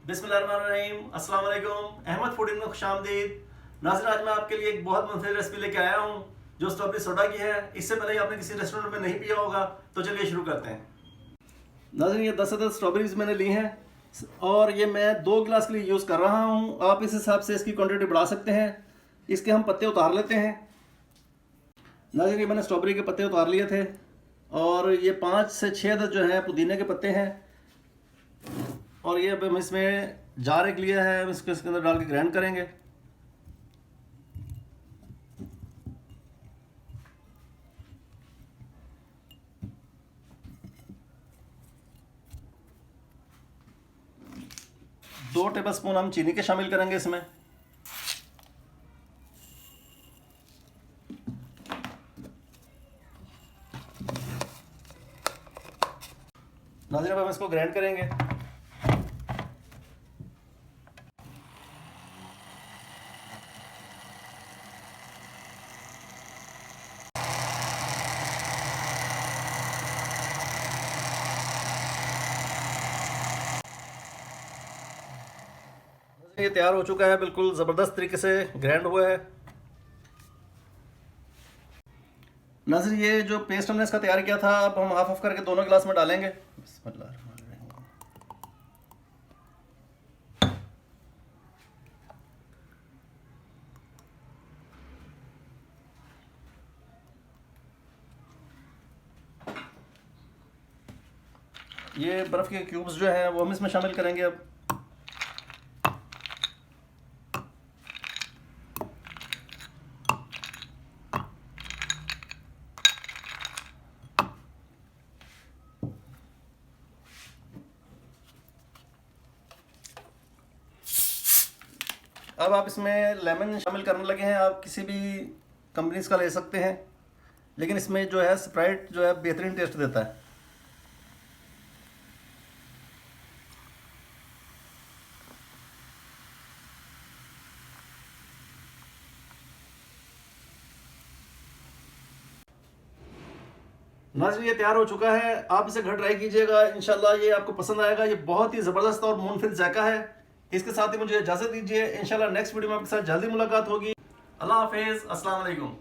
बिस्मिल्लाहिर्रहमानिर्रहीम, अस्सलाम वालेकुम। अहमद फूडिंग में खुशामदीद। नाज़रीन, आज मैं आपके लिए एक बहुत मुफीद रेसिपी लेके आया हूँ जो स्ट्रॉबेरी सोडा की है। इससे पहले आपने किसी रेस्टोरेंट में नहीं पिया होगा, तो चलिए शुरू करते हैं। नाज़रीन, ये 10 अदद स्ट्रॉबेरीज मैंने ली हैं और ये मैं 2 गिलास के लिए यूज़ कर रहा हूँ। आप इस हिसाब से इसकी क्वान्टिटी बढ़ा सकते हैं। इसके हम पत्ते उतार लेते हैं। नाज़रीन, ये मैंने स्ट्रॉबेरी के पत्ते उतार लिए थे और ये 5 से 6 अदद जो हैं पुदीने के पत्ते हैं। और ये अब हम इसमें जार एक लिया है, हम इसको इसके अंदर डाल के ग्राइंड करेंगे। दो टेबलस्पून हम चीनी के शामिल करेंगे इसमें। नाज़रीन, अब हम इसको ग्राइंड करेंगे। ये तैयार हो चुका है, बिल्कुल ज़बरदस्त तरीके से ग्राइंड हुआ है। नाज़रीन, ये जो पेस्ट हमने इसका तैयार किया था, अब हम हाफ हाफ करके दोनों गिलास में डालेंगे। ये बर्फ़ के क्यूब्स जो हैं वो हम इसमें शामिल करेंगे अब। अब आप इसमें लेमन शामिल करने लगे हैं। आप किसी भी कंपनीज का ले सकते हैं, लेकिन इसमें जो है स्प्राइट जो है बेहतरीन टेस्ट देता है। नाज़रीन, ये तैयार हो चुका है। आप इसे घर ट्राई कीजिएगा, इंशाल्लाह ये आपको पसंद आएगा। ये बहुत ही ज़बरदस्त और मुनफिद जायका है। इसके साथ ही मुझे इजाज़त दीजिए। इंशाल्लाह नेक्स्ट वीडियो में आपके साथ जल्दी मुलाकात होगी। अल्लाह हाफिज़, अस्सलाम वालेकुम।